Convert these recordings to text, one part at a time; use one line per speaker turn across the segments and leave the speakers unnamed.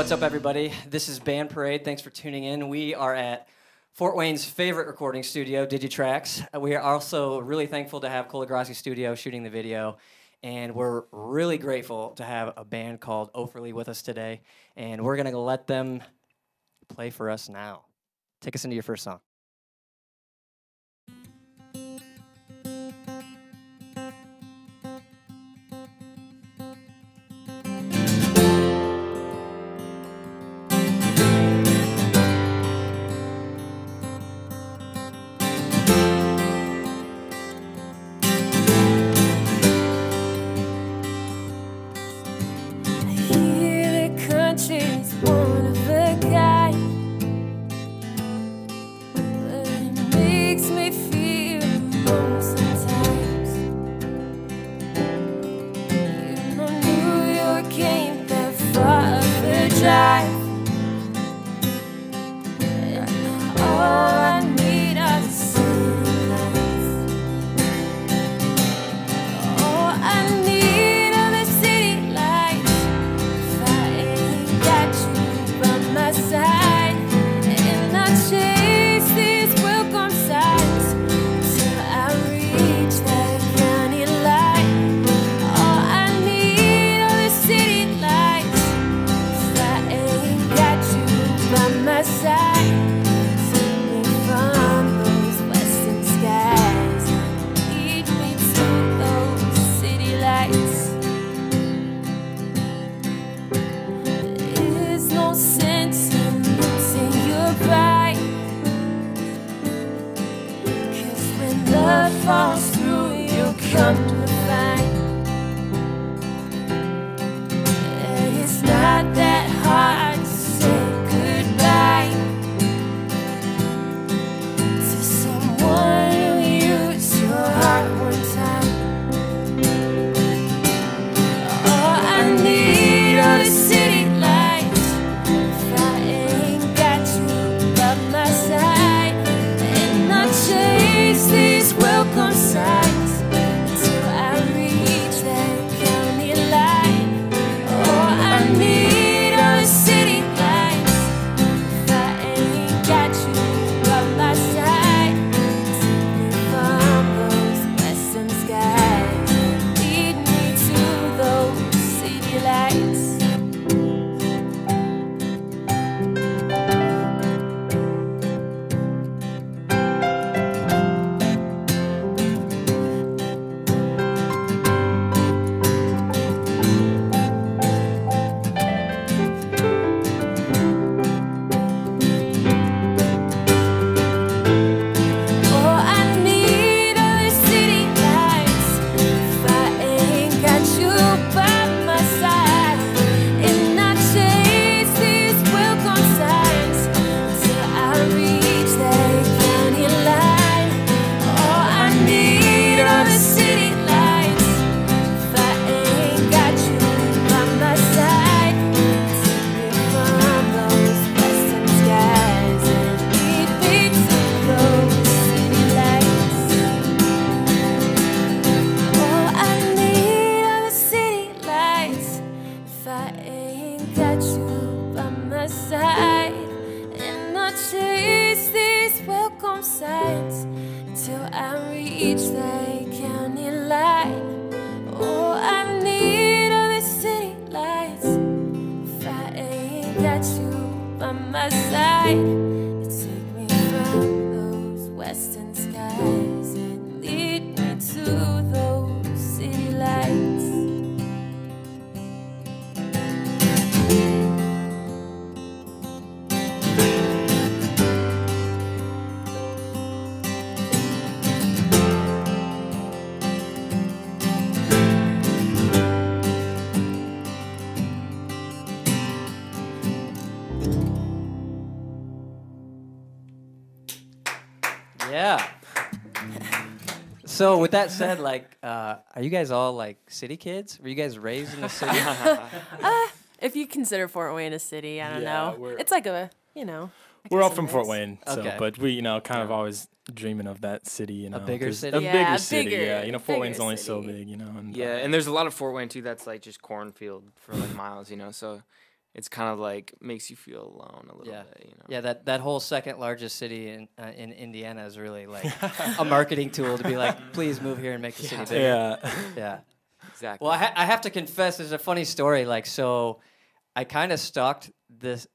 What's up, everybody? This is Band Parade. Thanks for tuning in. We are at Fort Wayne's favorite recording studio, Digitrax. We are also really thankful to have Colagrassi Studio shooting the video, and we're really grateful to have a band called Oferle with us today, and we're going to let them play for us now. Take us into your first song.
One of a kind, but it makes me feel alone sometimes. You know, New York ain't that far of a drive, and all I need are the city lights. All I need are the city lights. If I ain't got you by my side, and I chase these welcome signs till I reach that county line. All I need are the city lights. If I ain't got you by my side, take me from those western skies, lead me to those city lights. There is no sense in losing your pride, 'cause when love falls through, you'll come to find that it's not that hard to say goodbye to someone who used your heart one time. All I need are the city lights. If I ain't got you by my side, and I chase these welcome signs till I reach that county line. All I need are the city lights. If I ain't got you by my side, take me from those western skies, lead me to those city lights. All I need are the city lights. If I ain't got you by my side, and I chase these welcome signs till I reach that county line. All I need are the city lights. If I ain't got you by my side, take me from those western skies and lead me to those city lights. All I need are the city lights. If I ain't got you by my side, and I chase these welcome signs till I reach that county line. All I need are the city lights. If I ain't got you by my side, you take me from those western skies and lead me to those city lights.
Yeah. So with that said, like, are you guys all like city kids? Were you guys raised in the city?
If you consider Fort Wayne a city, I don't know.
we're-
It's like a, you know. I
We're all
guess
from
it
Fort
is.
Wayne, so
Okay.
but we, kind of always dreaming of that city,
bigger
'cause
city?
a
Yeah,
bigger city,
bigger-
yeah. Fort
bigger
Wayne's only so
city.
big, and
Yeah, and there's a lot of Fort Wayne too that's like just cornfield for like miles, so it's kind of like makes you feel alone a little bit, you know.
Yeah, that whole second largest city in Indiana is really like a marketing tool to be like, please move here and make the city bigger. Yeah.
Exactly.
Well, I have to confess, there's a funny story. Like, so I kind of stalked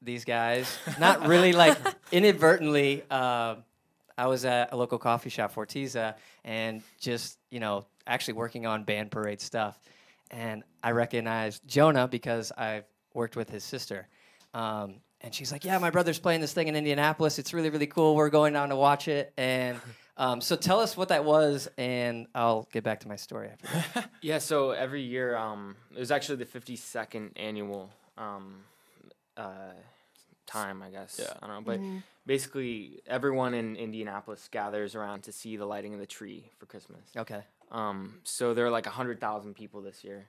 these guys, not really like inadvertently. I was at a local coffee shop, Fortiza, and just, you know, actually working on Band Parade stuff. And I recognized Jonah because I've worked with his sister. And she's like, yeah, my brother's playing this thing in Indianapolis. It's really, really cool. We're going down to watch it. And so tell us what that was, and I'll get back to my story after that.
Yeah, so every year, it was actually the 52nd annual time, I guess.
Yeah.
I don't know, but basically everyone in Indianapolis gathers around to see the lighting of the tree for Christmas.
Okay.
So there are like 100,000 people this year,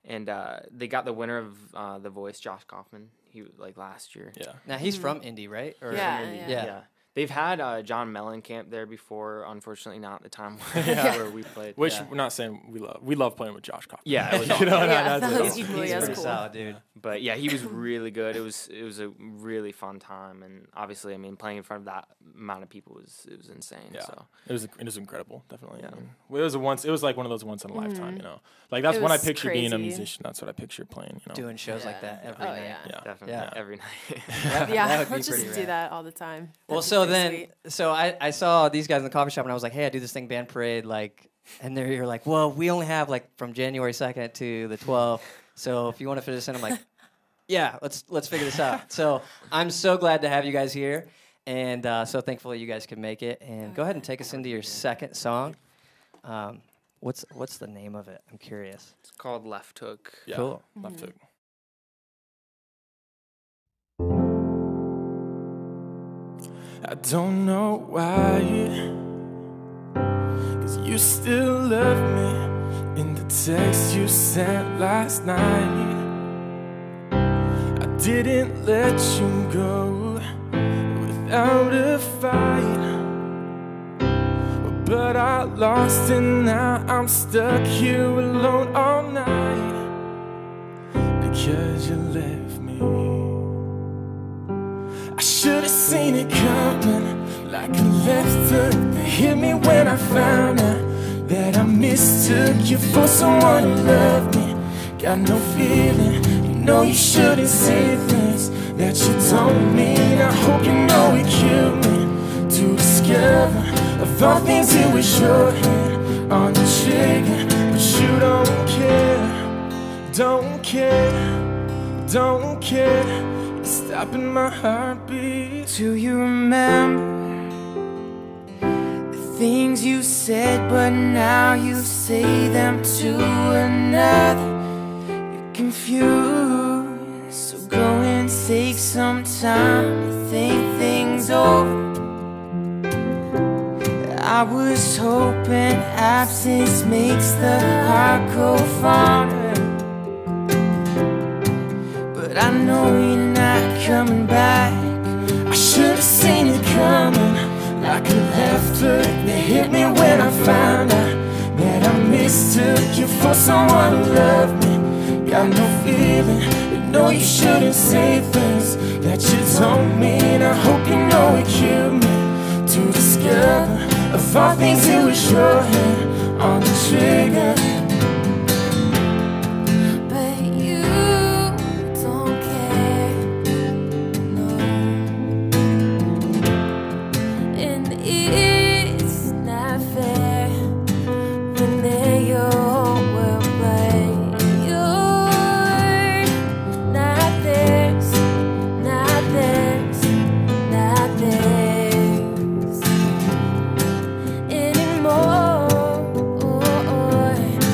and they got the winner of The Voice, Josh Kaufman. He like last year.
Yeah.
Now, he's from Indy, right? Or
Yeah.
They've had John Mellencamp there before. Unfortunately, not the time where we played.
Which we're not saying we love playing with Josh Kaufman.
Yeah, it was
you know,
Yeah,
that's
that
it.
was equally
He's
as
pretty
cool.
solid, dude.
But yeah, he was really good. It was a really fun time, and obviously, I mean, playing in front of that amount of people was insane.
Yeah.
So
It was incredible, definitely.
Yeah.
I mean, it was like one of those once in a lifetime, you know. Like that's
It
when I
was
picture being a
crazy.
musician. That's what I picture playing, you know.
Doing shows like that every night.
Yeah.
definitely
Yeah.
every night.
That
Yeah,
would be
let's just
pretty
do
rad.
that all the time.
Well,
That'd be
so
pretty
then,
sweet.
so I saw these guys in the coffee shop, and I was like, hey, I do this thing, Band Parade, like, and you're like, well, we only have like from January 2nd to the 12th, so if you want to fit this in, I'm like, yeah, let's figure this out. So I'm so glad to have you guys here, and so thankful that you guys could make it. And go ahead and take us into your second song. What's the name of it? I'm curious.
It's called Left Hook.
Yeah.
Cool.
Left hook. I don't know why, 'cause you still love me in the text you sent last night. I didn't let you go without a fight, but I lost and now I'm stuck here alone all night because you left me. I should have seen it coming, like a left hook that hit me when I found out that I mistook you for someone who loved me. Got no feeling, you know you shouldn't say things that you don't mean. I hope you know it killed me to discover, of all things it was your hand on the trigger. But you don't care, don't care, don't care. Stopping my heartbeat.
Do you remember the things you said, but now you say them to another? You're confused, so go and take some time to think things over. I was hoping absence makes the heart go fonder, but I know you're not coming back. I should've seen it coming, like a left hook that hit me when I found out that I mistook you for someone who loved me. Got no feeling, you know you shouldn't say things that you don't mean. I hope you know it killed me to discover, of all things it was your hand on the trigger.
But you don't care, no. And it's not fair when they're your whole world, but you're not theirs, not theirs, not theirs anymore.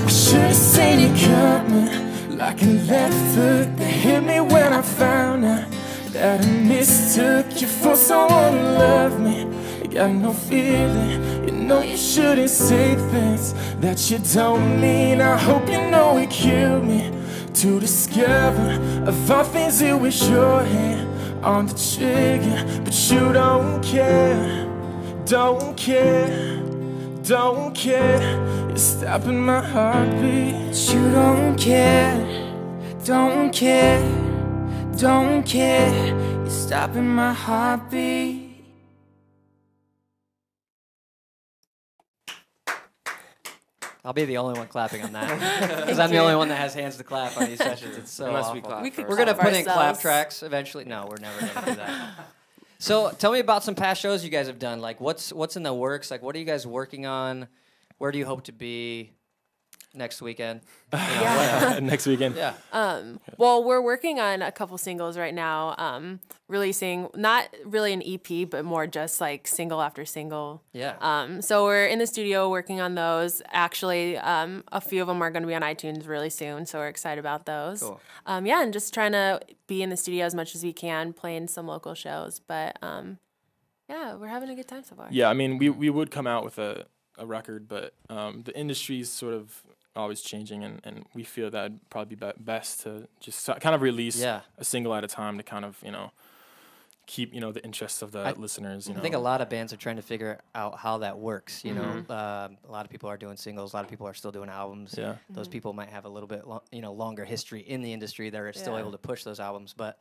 I should've seen it coming, like a left hook that hit me when I found out that I mistook you for someone who loved me. You got no feeling, you know you shouldn't say things that you don't mean. I hope you know it killed me to discover, of all things it was your hand on the trigger. But you don't care, don't care, don't care. You're stopping my heartbeat. You don't care, don't care,
don't care. You're stopping my heartbeat.
I'll be the only one clapping on that because I'm the only one that has hands to clap on these sessions. It's so
Unless
awful.
we clap.
We could
first.
We're gonna put in clap
ourselves.
tracks eventually. No, we're never gonna do that. So tell me about some past shows you guys have done. Like what's in the works? Like what are you guys working on? Where do you hope to be next weekend?
Next weekend.
Yeah.
Well, we're working on a couple singles right now, releasing not really an EP, but more just like single after single.
Yeah.
So we're in the studio working on those. Actually, a few of them are going to be on iTunes really soon, so we're excited about those.
Cool.
Yeah, and just trying to be in the studio as much as we can, playing some local shows. But yeah, we're having a good time so far.
Yeah, I mean, we would come out with a record, but the industry's sort of always changing, and we feel that it'd probably be best to just kind of release a single at a time to kind of, you know, keep, you know, the interests of the listeners, you know.
I think a lot of bands are trying to figure out how that works, you know. A lot of people are doing singles, a lot of people are still doing albums.
Yeah.
Those people might have a little bit longer history in the industry. They're still able to push those albums, but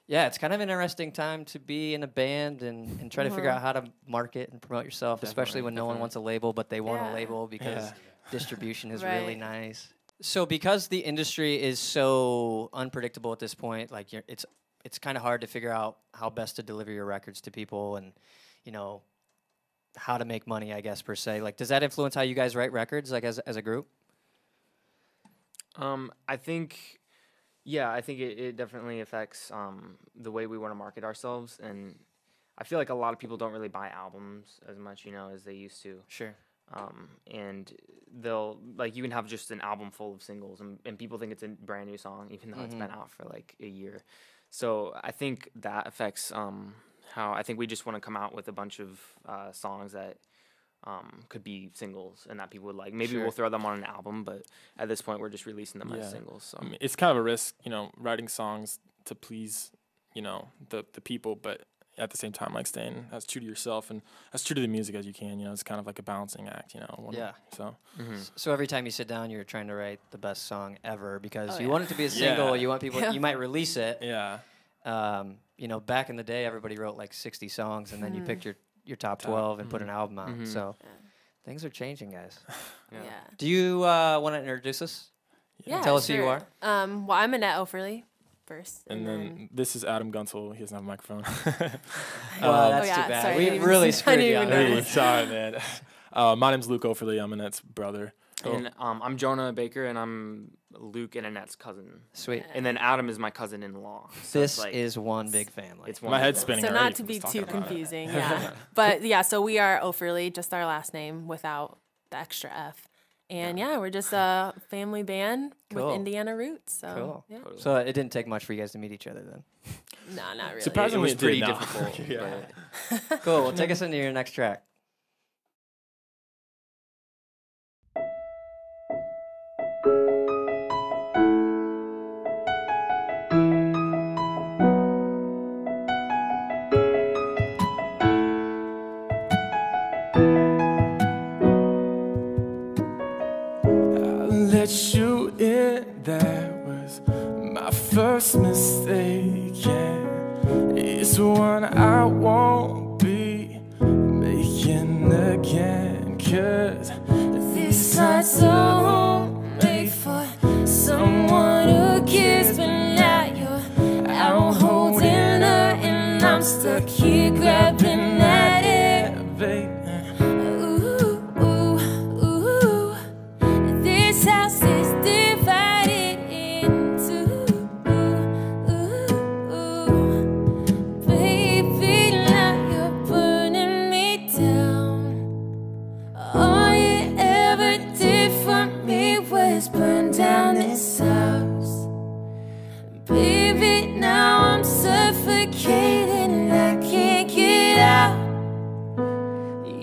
yeah, it's kind of an interesting time to be in a band and try to figure out how to market and promote yourself, especially when no one wants a label, but they want a label because distribution is really nice. So because the industry is so unpredictable at this point, like it's kind of hard to figure out how best to deliver your records to people and, you know, how to make money, I guess, per se. Like, does that influence how you guys write records, like as a group?
I think it definitely affects the way we want to market ourselves, and I feel like a lot of people don't really buy albums as much, you know, as they used to.
Sure.
And they'll, like, you can have just an album full of singles, and people think it's a brand new song, even though it's been out for like a year. So I think that affects how I think we just want to come out with a bunch of songs that could be singles and that people would like. Maybe we'll throw them on an album, but at this point we're just releasing them as singles. So
I mean, it's kind of a risk, you know, writing songs to please, you know, the people, but at the same time, like, staying as true to yourself and as true to the music as you can. You know, it's kind of like a balancing act, you know.
So every time you sit down, you're trying to write the best song ever because you want it to be a single. You want people. You might release it.
Yeah.
You know, back in the day, everybody wrote like 60 songs, and then you picked your top 12 and put an album out. So things are changing, guys. Do you want to introduce us?
Yeah.
Tell us who you are.
Well, I'm Annette Oferle first.
And then this is Adam Gunsel. He doesn't have a microphone.
Well, that's too bad.
Sorry,
We really screwed you on that one.
Sorry, man. My name's Luke Oferle. I'm Annette's brother.
And I'm Jonah Baker, and I'm Luke and Annette's cousin.
Sweet.
And then Adam is my cousin-in-law. So
This
it's like,
is one big family.
it's one
My
big
head's
family.
spinning.
So
already
not to
from
be
just
too
talking about it.
confusing, But yeah, so we are Oferle, just our last name without the extra F. And we're just a family band with
Cool.
Indiana roots. So
Cool.
yeah.
So it didn't take much for you guys to meet each other then.
No, not really.
Surprisingly,
It was pretty
did not.
difficult.
Yeah.
but-
Cool. Well, take us into your next track.
Let you in, that was my first mistake, yeah. It's one I won't be making again, 'cause this heart's so homemade for someone who cares, but now you're out holding her, and I'm stuck here grabbing at it, babe. This house is divided into baby, now you're burning me down. All you ever did for me was burn down this house. Baby, now I'm suffocating, I can't get out.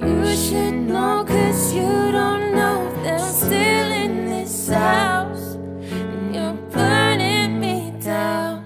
You should know, 'cause you don't know that I'm still in this house, and you're burning me down.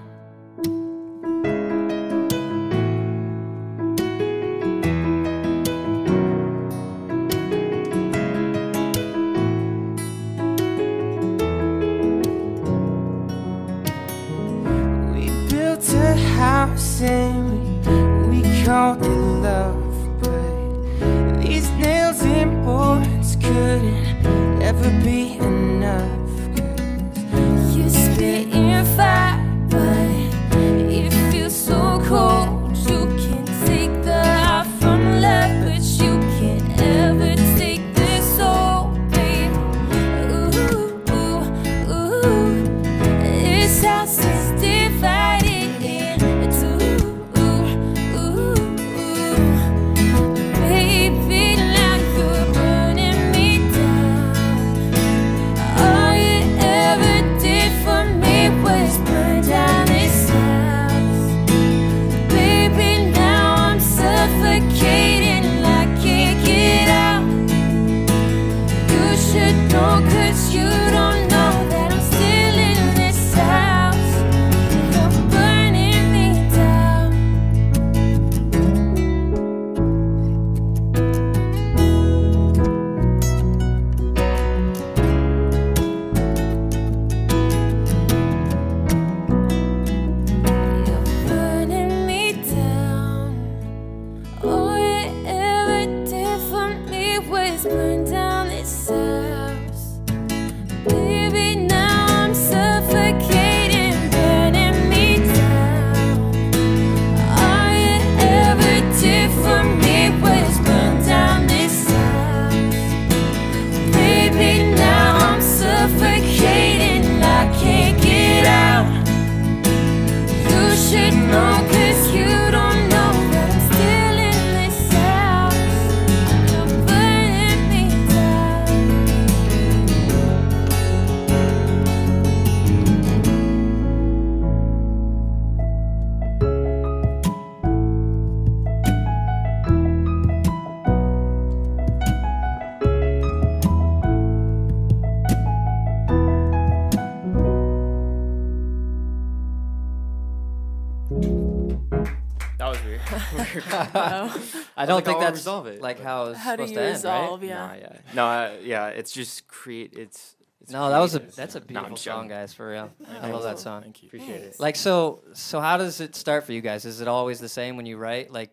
I don't think
I'll
that's
resolve it,
like
but-
how it's
How do
supposed
you
to end,
resolve?
right?
Yeah.
Yeah, it's just create. It's
No, that was
creative.
that's a
No, I'm
beautiful
just
song,
joking.
guys. For real, I love that song.
Thank you.
Appreciate it.
Like, so how does it start for you guys? Is it always the same when you write? Like,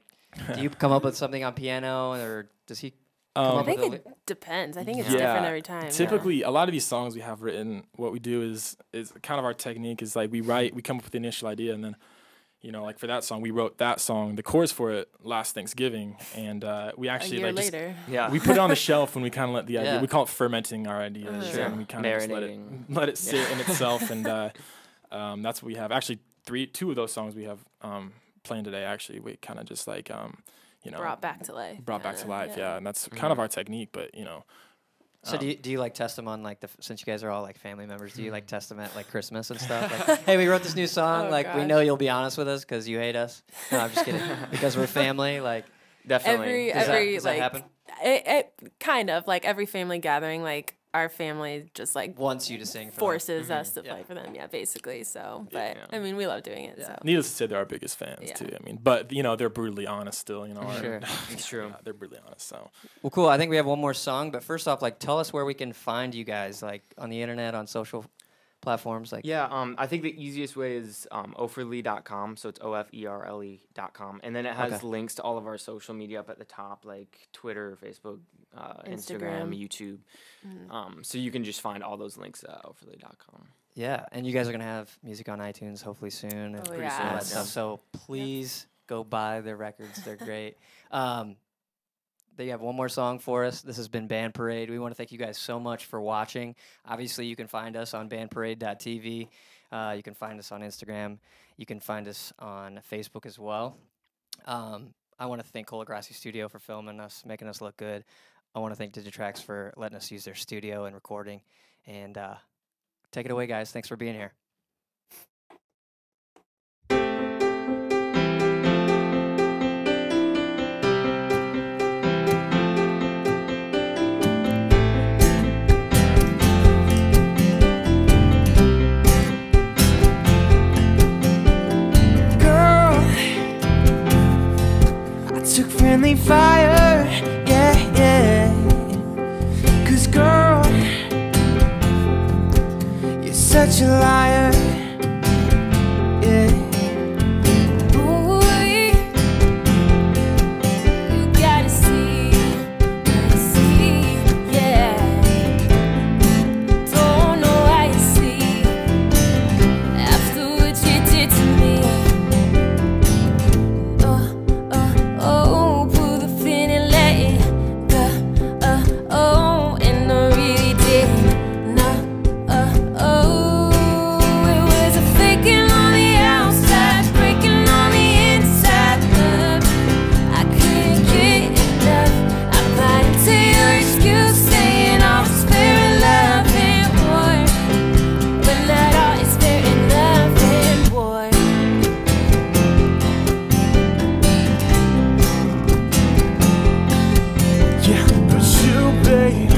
do you come up with something on piano, or does he come
I
up
think
with
it depends. I think it's
Yeah.
different every time. yeah.
Typically, a lot of these songs we have written, what we do is kind of our technique is like we come up with the initial idea, and then, you know, like for that song, we wrote that song, the chorus for it last Thanksgiving, and we
A
actually
year
like just,
later.
Yeah.
we put it on the shelf when we kind of let the idea.
Yeah.
We call it fermenting our ideas,
Sure.
and we kind of just
Marinating.
let it sit in itself, and that's what we have. Actually, two of those songs we have playing today. Actually, we kind of just like you know,
Brought back to life.
brought back to
kinda,
life, yeah, and that's kind of our technique. But you know,
So do you like test them on like since you guys are all like family members? Do you like test them at like Christmas and stuff? Like, hey, we wrote this new song.
Oh,
like, we
gosh.
know you'll be honest with us because you hate us. No, I'm just kidding. Because we're family. Like,
Definitely.
Does
Every
that
like
happen?
It kind of like every family gathering, like our family just like
Wants you to sing. For them.
forces us to
Yeah.
play for them. Yeah, basically. So, but
Yeah.
I mean, we love doing it. So
needless to say, they're our biggest fans
Yeah.
too. I mean, but you know, they're brutally honest still. You know,
Sure.
It's true.
they're brutally honest. So
Well, cool. I think we have one more song, but first off, like, tell us where we can find you guys, like on the internet, on social platforms. Like,
Yeah, I think the easiest way is oferle.com, so it's oferle.com, and then it has
Okay.
links to all of our social media up at the top, like Twitter, Facebook, Instagram, YouTube. So you can just find all those links at oferle.com.
yeah, and you guys are gonna have music on iTunes hopefully soon. And
Oh,
pretty
yeah.
soon, all that
Yeah.
stuff. So please go buy their records. They're great. They have one more song for us. This has been Band Parade. We want to thank you guys so much for watching. Obviously, you can find us on bandparade.tv. You can find us on Instagram. You can find us on Facebook as well. I want to thank Colagrassi Studio for filming us, making us look good. I want to thank Digitrax for letting us use their studio and recording. And take it away, guys. Thanks for being here.
Girl, I took friendly fire, yeah, yeah. 'Cause girl, you're such a liar, yeah.
Boy, you gotta see, yeah. Don't know why you see after what you did to me. Oh, pull the pin and let it go. And I really did not. It was a faking on the outside, breaking on the inside. Love, I couldn't get enough. I bought into your excuse, saying all is fair in love and war, but not all is fair in love and war.
Yeah, but you, babe,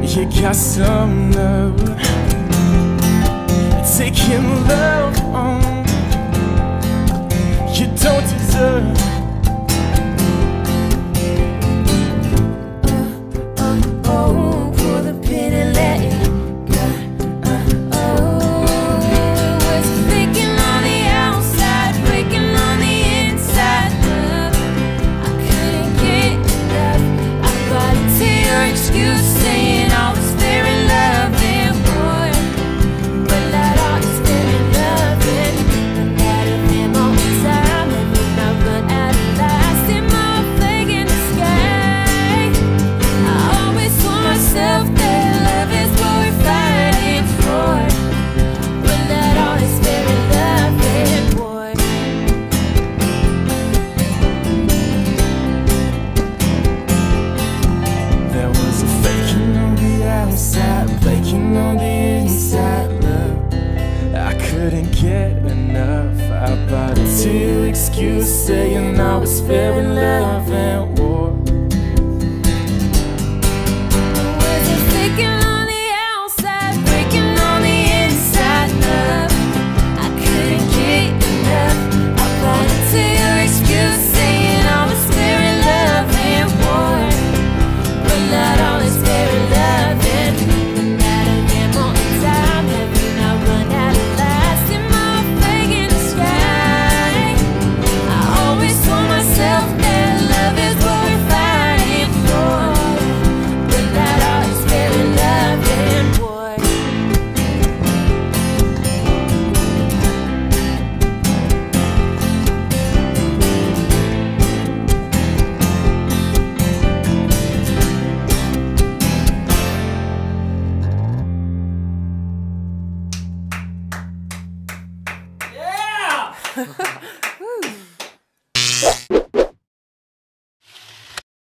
you got some love. Taking love on you don't deserve.
Oh, pull the pin and let it go. Was faking on the outside, breaking on the inside. Love, I couldn't get enough. I bought into your excuse, saying all was fair in love and war, but not all is fair in love and run out of him all the time. And when I run out of lies, in my flag in the sky, I always told myself that love is what we're fighting for, but not all is fair in love and war.
There was a faking on the outside, faking on the inside, love. I couldn't get enough. I bought into your excuse, saying I was fair in love and war.
Was it faking on the outside, breaking on the inside? Love, I couldn't get enough. I bought into your
Woo.